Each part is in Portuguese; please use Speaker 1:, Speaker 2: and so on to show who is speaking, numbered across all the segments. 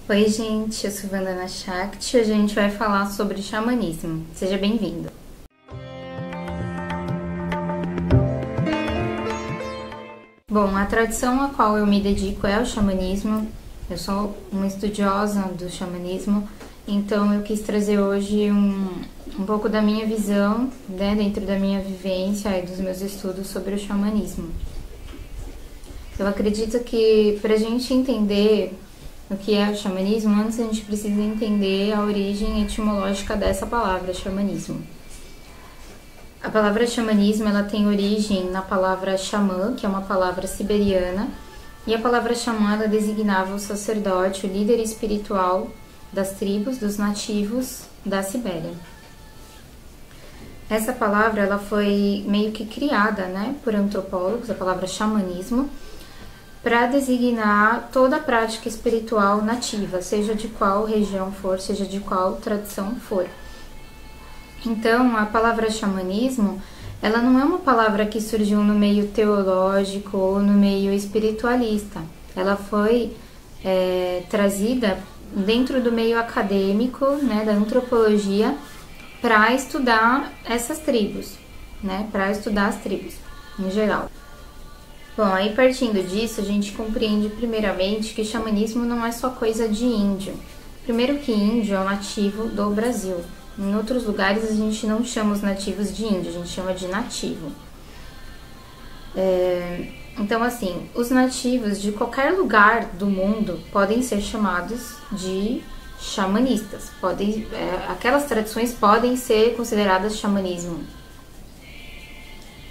Speaker 1: Oi gente, eu sou Vandana Shakti e hoje a gente vai falar sobre xamanismo. Seja bem-vindo! Bom, a tradição a qual eu me dedico é o xamanismo. Eu sou uma estudiosa do xamanismo, então eu quis trazer hoje um pouco da minha visão, né, dentro da minha vivência e dos meus estudos sobre o xamanismo. Eu acredito que para a gente entender o que é o xamanismo, antes a gente precisa entender a origem etimológica dessa palavra, xamanismo. A palavra xamanismo ela tem origem na palavra xamã, que é uma palavra siberiana, e a palavra xamã ela designava o sacerdote, o líder espiritual das tribos, dos nativos da Sibéria. Essa palavra ela foi meio que criada, né, por antropólogos, a palavra xamanismo, para designar toda a prática espiritual nativa, seja de qual região for, seja de qual tradição for. Então, a palavra xamanismo, ela não é uma palavra que surgiu no meio teológico ou no meio espiritualista. Ela foi trazida dentro do meio acadêmico, né, da antropologia, para estudar essas tribos, né, para estudar as tribos em geral. Bom, aí partindo disso, a gente compreende primeiramente que xamanismo não é só coisa de índio. Primeiro que índio é um nativo do Brasil. Em outros lugares a gente não chama os nativos de índio, a gente chama de nativo. Então assim, os nativos de qualquer lugar do mundo podem ser chamados de xamanistas. Aquelas tradições podem ser consideradas xamanismo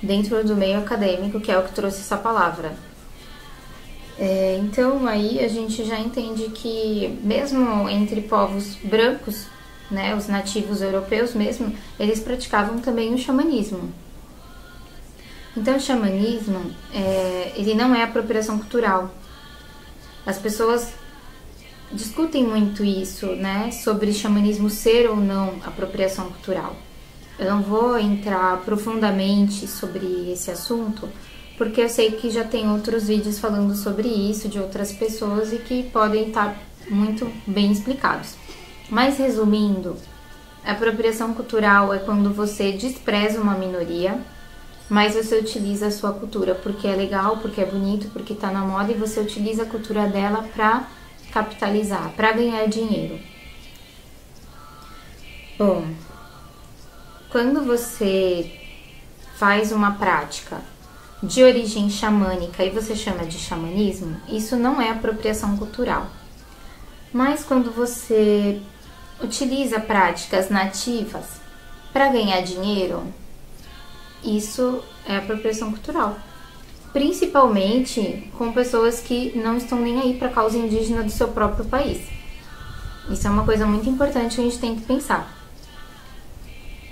Speaker 1: dentro do meio acadêmico, que é o que trouxe essa palavra. Então aí a gente já entende que mesmo entre povos brancos, né, os nativos europeus mesmo, eles praticavam também o xamanismo. Então o xamanismo, ele não é apropriação cultural. As pessoas discutem muito isso, né, sobre xamanismo ser ou não apropriação cultural. Eu não vou entrar profundamente sobre esse assunto, porque eu sei que já tem outros vídeos falando sobre isso, de outras pessoas, e que podem estar muito bem explicados. Mas resumindo, a apropriação cultural é quando você despreza uma minoria, mas você utiliza a sua cultura porque é legal, porque é bonito, porque tá na moda, e você utiliza a cultura dela para capitalizar, para ganhar dinheiro. Bom, quando você faz uma prática de origem xamânica e você chama de xamanismo, isso não é apropriação cultural. Mas quando você utiliza práticas nativas para ganhar dinheiro, isso é apropriação cultural. Principalmente com pessoas que não estão nem aí para a causa indígena do seu próprio país. Isso é uma coisa muito importante que a gente tem que pensar.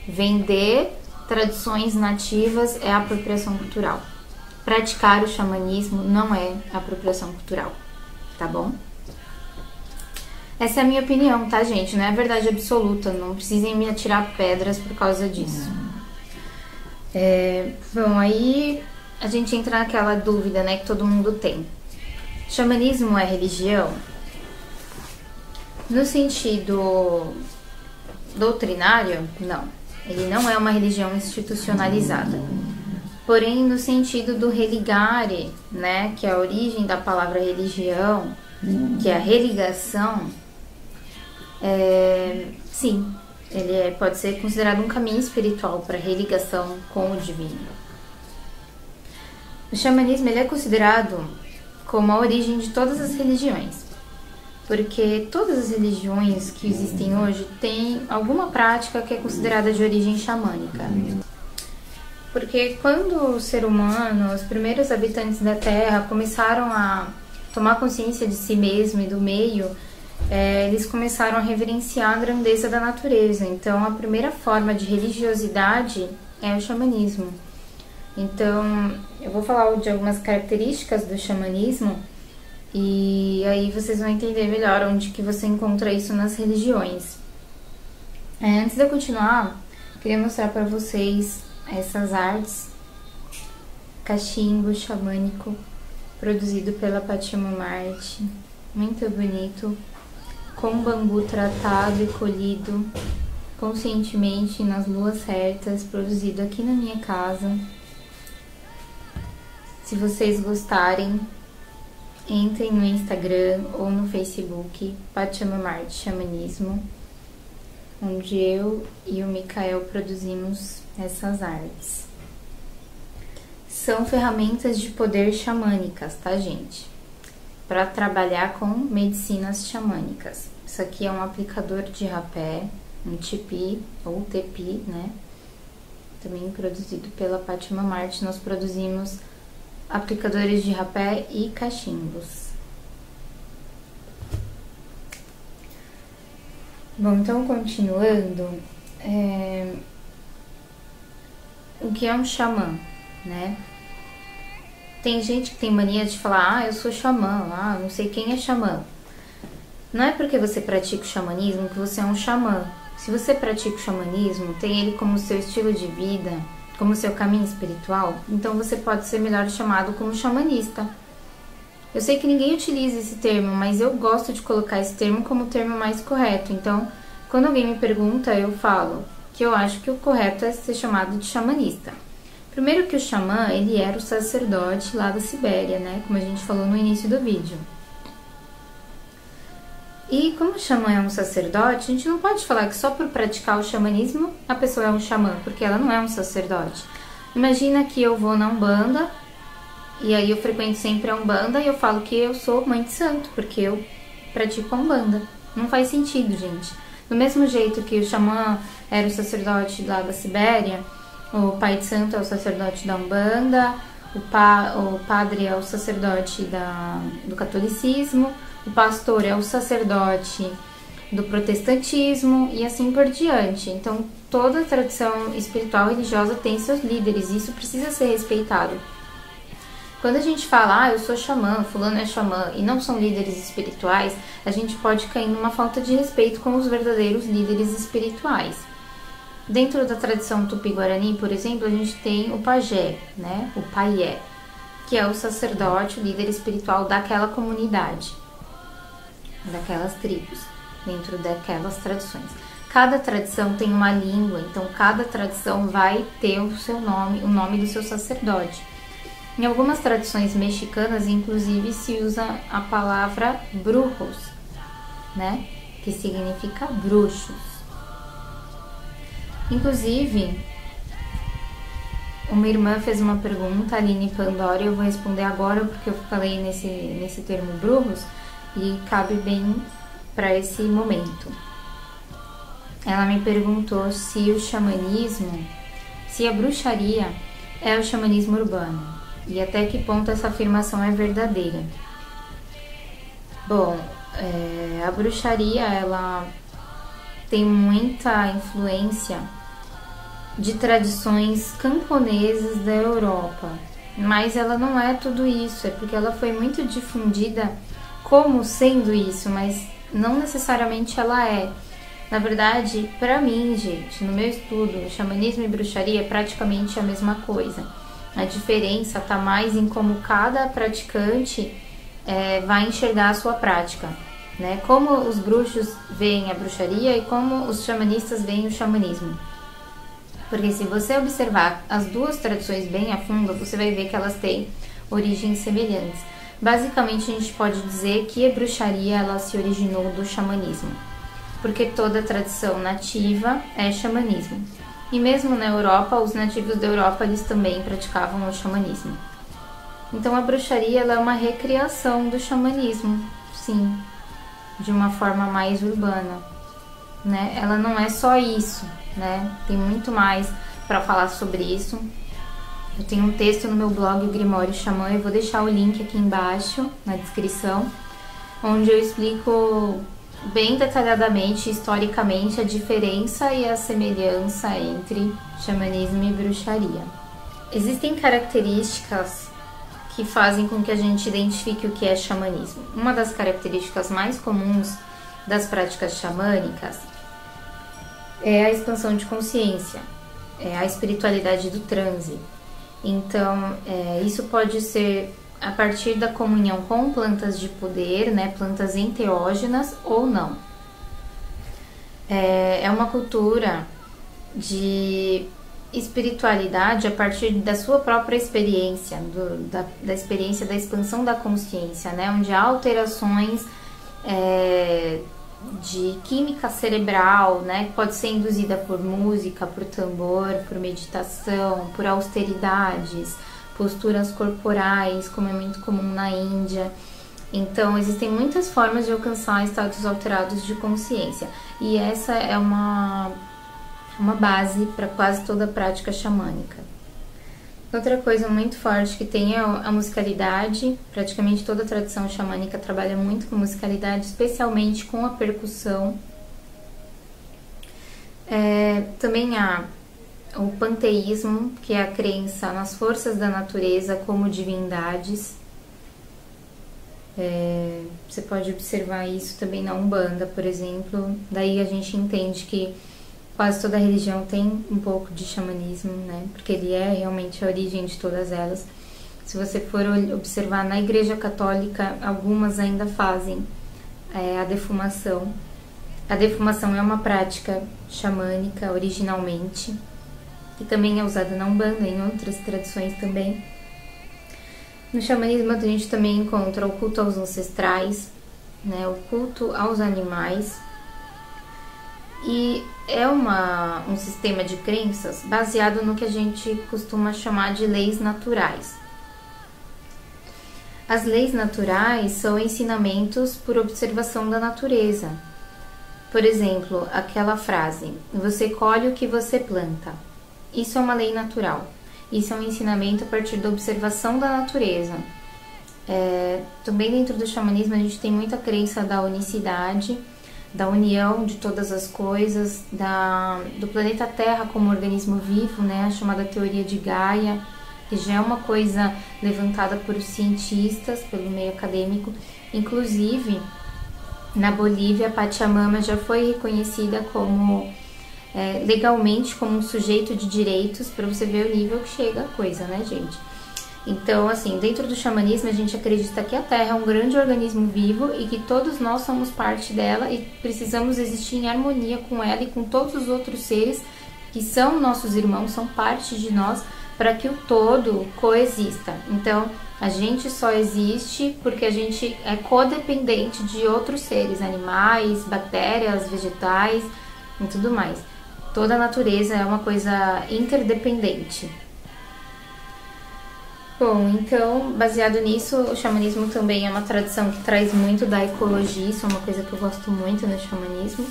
Speaker 1: Vender tradições nativas é apropriação cultural. Praticar o xamanismo não é apropriação cultural, tá bom? Essa é a minha opinião, tá, gente? Não é verdade absoluta, não precisem me atirar pedras por causa disso. Bom, aí a gente entra naquela dúvida, né, que todo mundo tem. Xamanismo é religião? No sentido doutrinário, não. Ele não é uma religião institucionalizada. Porém, no sentido do religare, né, que é a origem da palavra religião, que é a religação, sim, ele pode ser considerado um caminho espiritual para religação com o divino. O xamanismo ele é considerado como a origem de todas as religiões, porque todas as religiões que existem hoje têm alguma prática que é considerada de origem xamânica. Porque quando o ser humano, os primeiros habitantes da Terra, começaram a tomar consciência de si mesmo e do meio, eles começaram a reverenciar a grandeza da natureza. Então, a primeira forma de religiosidade é o xamanismo. Então, eu vou falar de algumas características do xamanismo, e aí vocês vão entender melhor onde que você encontra isso nas religiões. Antes de eu continuar, queria mostrar para vocês essas artes, cachimbo xamânico, produzido pela Paty Marte, muito bonito. com bambu tratado e colhido conscientemente nas luas certas, produzido aqui na minha casa. Se vocês gostarem, entrem no Instagram ou no Facebook, Pachamama Xamanismo, onde eu e o Mikael produzimos essas artes. São ferramentas de poder xamânicas, tá, gente? Para trabalhar com medicinas xamânicas. Isso aqui é um aplicador de rapé, um tipi ou tepi, né? Também produzido pela Pachamama. Nós produzimos aplicadores de rapé e cachimbos. Bom, então continuando, o que é um xamã, né? Tem gente que tem mania de falar, eu sou xamã, não sei quem é xamã. Não é porque você pratica o xamanismo que você é um xamã. Se você pratica o xamanismo, tem ele como seu estilo de vida, como seu caminho espiritual, então você pode ser melhor chamado como xamanista. Eu sei que ninguém utiliza esse termo, mas eu gosto de colocar esse termo como o termo mais correto. Então, quando alguém me pergunta, eu falo que eu acho que o correto é ser chamado de xamanista. Primeiro que o xamã, ele era o sacerdote lá da Sibéria, né? Como a gente falou no início do vídeo. E como o xamã é um sacerdote, a gente não pode falar que só por praticar o xamanismo a pessoa é um xamã, porque ela não é um sacerdote. Imagina que eu vou na Umbanda, e aí eu frequento sempre a Umbanda e eu falo que eu sou mãe de santo, porque eu pratico a Umbanda. Não faz sentido, gente. Do mesmo jeito que o xamã era o sacerdote lá da Sibéria, o pai de santo é o sacerdote da Umbanda, o padre é o sacerdote do catolicismo, o pastor é o sacerdote do protestantismo e assim por diante. Então, toda tradição espiritual religiosa tem seus líderes, e isso precisa ser respeitado. Quando a gente fala, eu sou xamã, fulano é xamã, e não são líderes espirituais, a gente pode cair numa falta de respeito com os verdadeiros líderes espirituais. Dentro da tradição tupi-guarani, por exemplo, a gente tem o pajé, né? O paié, que é o sacerdote, o líder espiritual daquela comunidade, daquelas tribos, dentro daquelas tradições. Cada tradição tem uma língua, então cada tradição vai ter o seu nome, o nome do seu sacerdote. Em algumas tradições mexicanas, inclusive, se usa a palavra brujos, né? Que significa bruxos. Inclusive, uma irmã fez uma pergunta, a Aline Pandora, eu vou responder agora porque eu falei nesse termo brujos e cabe bem para esse momento. Ela me perguntou se o xamanismo, se a bruxaria é o xamanismo urbano e até que ponto essa afirmação é verdadeira. Bom, a bruxaria, ela tem muita influência de tradições camponesas da Europa, mas ela não é tudo isso, é porque ela foi muito difundida como sendo isso, mas não necessariamente ela é. Na verdade, para mim, gente, no meu estudo, xamanismo e bruxaria é praticamente a mesma coisa. A diferença está mais em como cada praticante vai enxergar a sua prática, né? Como os bruxos veem a bruxaria e como os xamanistas veem o xamanismo. Porque se você observar as duas tradições bem a fundo, você vai ver que elas têm origens semelhantes. Basicamente, a gente pode dizer que a bruxaria ela se originou do xamanismo, porque toda tradição nativa é xamanismo. E mesmo na Europa, os nativos da Europa eles também praticavam o xamanismo. Então a bruxaria ela é uma recriação do xamanismo, sim, de uma forma mais urbana, né? Ela não é só isso, né? Tem muito mais para falar sobre isso. Eu tenho um texto no meu blog, o Grimório Xamã, eu vou deixar o link aqui embaixo na descrição, onde eu explico bem detalhadamente, historicamente, a diferença e a semelhança entre xamanismo e bruxaria. Existem características que fazem com que a gente identifique o que é xamanismo. Uma das características mais comuns das práticas xamânicas é a expansão de consciência, é a espiritualidade do transe. Então, isso pode ser a partir da comunhão com plantas de poder, né, plantas enteógenas ou não. É uma cultura de espiritualidade a partir da sua própria experiência, da experiência da expansão da consciência, né? Onde há alterações de química cerebral, né? Que pode ser induzida por música, por tambor, por meditação, por austeridades, posturas corporais, como é muito comum na Índia. Então, existem muitas formas de alcançar estados alterados de consciência. E essa é uma base para quase toda a prática xamânica. Outra coisa muito forte que tem é a musicalidade. Praticamente toda a tradição xamânica trabalha muito com musicalidade, especialmente com a percussão. Também há o panteísmo, que é a crença nas forças da natureza como divindades. Você pode observar isso também na Umbanda, por exemplo. Daí a gente entende que quase toda religião tem um pouco de xamanismo, né? Porque ele é realmente a origem de todas elas. Se você for observar na Igreja Católica, algumas ainda fazem a defumação. A defumação é uma prática xamânica originalmente, que também é usada na Umbanda e em outras tradições também. No xamanismo a gente também encontra o culto aos ancestrais, né, o culto aos animais, e é um sistema de crenças baseado no que a gente costuma chamar de leis naturais. As leis naturais são ensinamentos por observação da natureza. Por exemplo, aquela frase, você colhe o que você planta. Isso é uma lei natural. Isso é um ensinamento a partir da observação da natureza. Também dentro do xamanismo a gente tem muita crença da unicidade, da união de todas as coisas, do planeta Terra como organismo vivo, né, a chamada teoria de Gaia, que já é uma coisa levantada por cientistas, pelo meio acadêmico. Inclusive, na Bolívia, a Pachamama já foi reconhecida como legalmente como um sujeito de direitos, para você ver o nível que chega a coisa, né, gente? Então, assim, dentro do xamanismo a gente acredita que a Terra é um grande organismo vivo e que todos nós somos parte dela e precisamos existir em harmonia com ela e com todos os outros seres que são nossos irmãos, são parte de nós, para que o todo coexista. Então, a gente só existe porque a gente é codependente de outros seres, animais, bactérias, vegetais e tudo mais. Toda a natureza é uma coisa interdependente. Bom, então, baseado nisso, o xamanismo também é uma tradição que traz muito da ecologia, isso é uma coisa que eu gosto muito no xamanismo,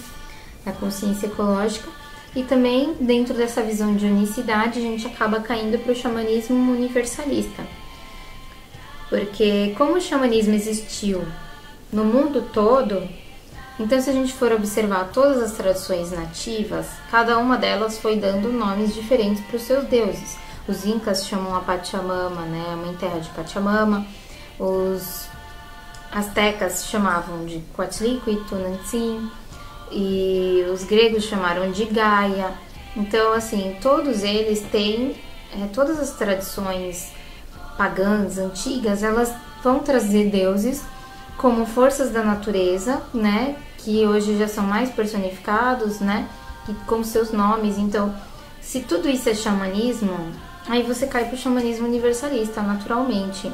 Speaker 1: da consciência ecológica. E também, dentro dessa visão de unicidade, a gente acaba caindo para o xamanismo universalista. Porque como o xamanismo existiu no mundo todo, então se a gente for observar todas as tradições nativas, cada uma delas foi dando nomes diferentes para os seus deuses. Os incas chamam a Pachamama, né, a mãe terra de Pachamama. Os astecas chamavam de Coatlicue e Tonantzin. E os gregos chamaram de Gaia. Então, assim, todos eles têm, todas as tradições pagãs, antigas, elas vão trazer deuses como forças da natureza, né, que hoje já são mais personificados, né, e com seus nomes. Então, se tudo isso é xamanismo, aí você cai pro xamanismo universalista, naturalmente.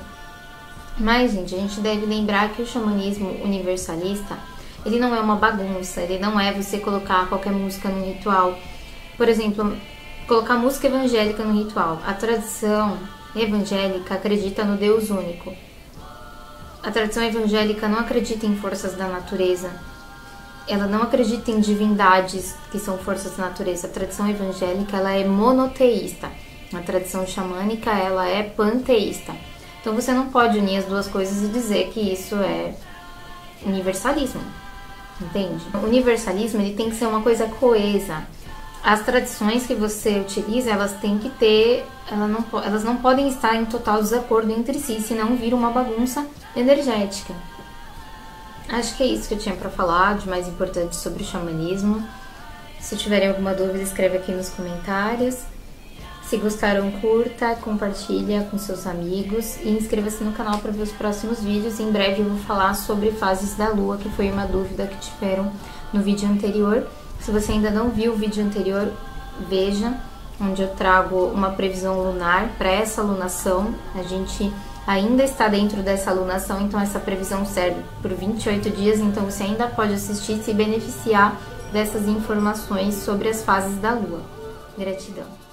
Speaker 1: Mas, gente, a gente deve lembrar que o xamanismo universalista, ele não é uma bagunça, ele não é você colocar qualquer música no ritual. Por exemplo, colocar música evangélica no ritual. A tradição evangélica acredita no Deus único. A tradição evangélica não acredita em forças da natureza. Ela não acredita em divindades que são forças da natureza. A tradição evangélica, ela é monoteísta. A tradição xamânica, ela é panteísta. Então você não pode unir as duas coisas e dizer que isso é universalismo. Entende? O universalismo, ele tem que ser uma coisa coesa. As tradições que você utiliza, elas têm que ter, elas não podem estar em total desacordo entre si, senão vira uma bagunça energética. Acho que é isso que eu tinha para falar de mais importante sobre o xamanismo. Se tiverem alguma dúvida, escreve aqui nos comentários. Se gostaram, curta, compartilha com seus amigos e inscreva-se no canal para ver os próximos vídeos. Em breve eu vou falar sobre fases da lua, que foi uma dúvida que tiveram no vídeo anterior. Se você ainda não viu o vídeo anterior, veja, onde eu trago uma previsão lunar para essa lunação. A gente ainda está dentro dessa lunação, então essa previsão serve por 28 dias, então você ainda pode assistir e se beneficiar dessas informações sobre as fases da Lua. Gratidão.